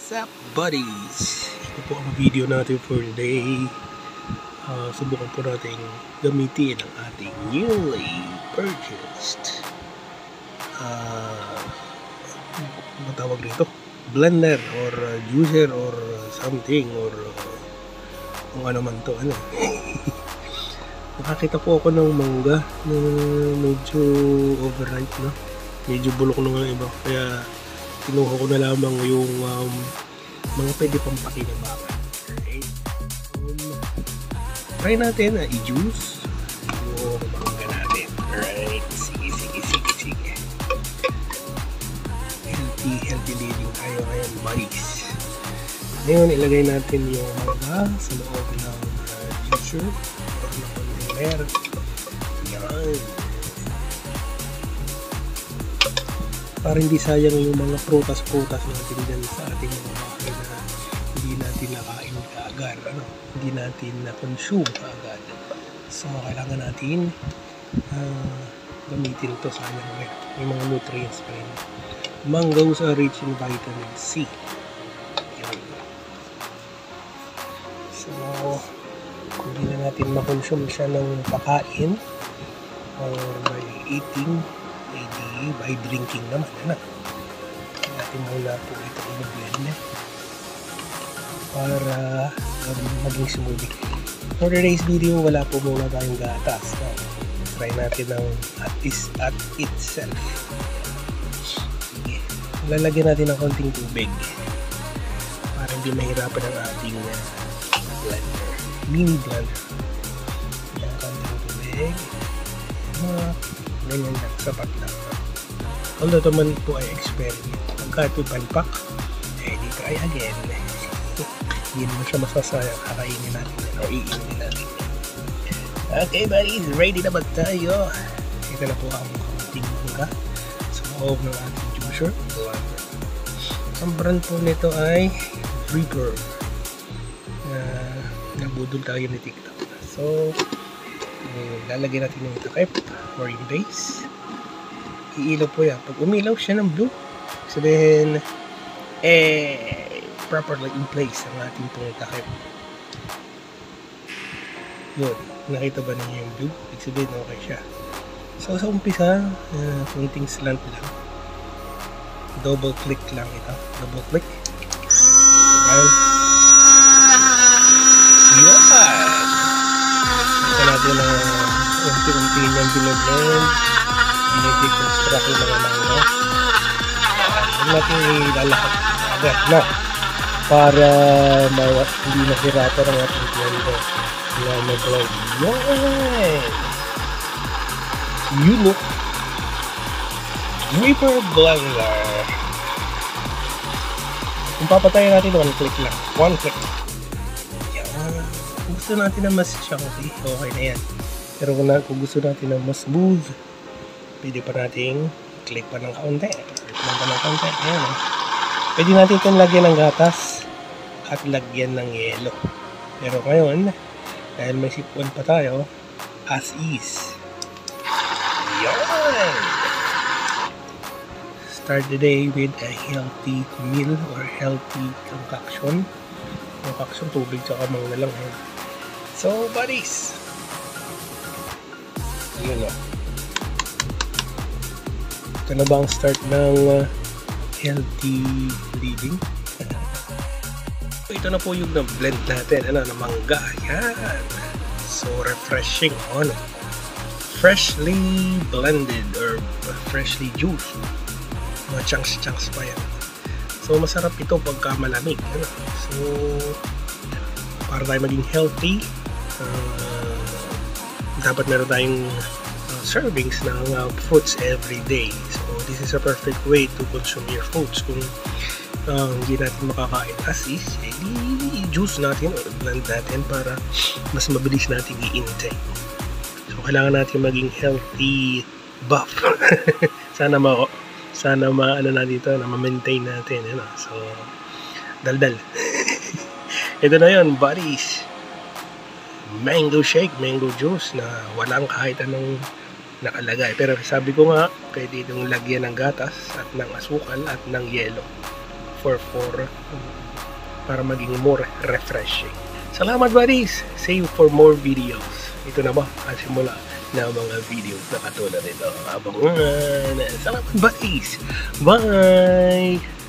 What's up, buddies? Ito po ang video natin for today. Subukan po natin gamitin ang ating newly purchased ano tawag dito? Blender or juicer or something or kung ano man to, ano. Nakakita po ako ng mangga na medyo overripe na. Medyo bulok na nga iba. Kaya kinuha ko na lamang yung mga pwede pang pakinabangan. Okay. Try natin na i-juice yung mangga natin. Alright. Sige. Healthy living tayo ngayon, buddies. Ngayon, ilagay natin yung mangga sa loob ng juicer or ng container. Yan. Para hindi sayang yung mga prutas natin dyan sa ating mga bahay na hindi natin nakain kaagad, hindi natin na-consume kaagad. So, kailangan natin gamitin ito, sayang may mga nutrients pa rin. Mangoes are rich in vitamin C. Yan. So, kung hindi na natin ma-consume siya ng pakain or by eating, by drinking naman, natin muna po ito i-blend para maging smoothie. For today's video, wala po muna tayong gatas. Try natin ng at itself. Sige. Lalagyan natin ng konting tubig para hindi mahirapan ang ating blender. Mini blender. Yan, konting tubig. Ganyan lang, sapat lang. Although naman po ay experiment. Pagka ito palpak, di try again. Hindi naman siya masasayang, kakainin natin o iinin natin. Okay buddies, ready na ba tayo? Ito na po ang konting mangga sa loob ng ating juicer. Ang brand po nito ay Reaper. Nabudol tayo ni TikTok. So, lalagyan natin yung takip or yung base. Iilaw po yan. Pag umilaw siya ng blue, sabihin properly in place ang ating pong takip. Yun, nakita ba ninyo yung blue? Ibig sabihin okay siya. So sa umpisa, konting slant lang, double click lang ito. Double click. Ayan. Ito natin ang unti-unti niyang binoblend. Binideconstruct yung mga mangga. Huwag natin ilalakad agad na para hindi nasirata ng ating blender na mag-blend. Yan! You look Reaper blender. Kung papatayin natin, one click lang. One click. Yan. Kung gusto natin na mas chunky, okay na yan. Pero kung gusto natin na mas smooth, pwede pa nating click pa ng kaunti. Ayan. Pwede natin itong lagyan ng gatas at lagyan ng yelo. Pero ngayon, dahil may sipon pa tayo, as is. Yan! Start the day with a healthy meal or healthy concoction. Concoction, tubig tsaka mga lang. So, buddies! Yun o. Ito na ba ang start ng healthy living? Ito na po yung na-blend natin, na mangga. Yan. So refreshing. Freshly blended or freshly juiced. Mga chunks pa yan. So masarap ito pagka malamig. So para tayo maging healthy, dapat meron tayong servings ng fruits every day. So this is a perfect way to consume your fruits. Kung hindi natin makakain as is, i-juice natin o blend natin para mas mabilis natin i-intake. So kailangan natin maging healthy buff. sana natin ito, na ma-maintain natin. So daldal. Ito na yun, buddies. Mango shake, mango juice na walang kahit anong nakalagay. Pero sabi ko nga, pwede itong lagyan ng gatas at ng asukal at ng yelo. for 4 para maging more refreshing. Salamat buddies! Save for more videos. Ito na ba ang simula na mga videos na katulad nito. Abangan! Salamat buddies! Bye!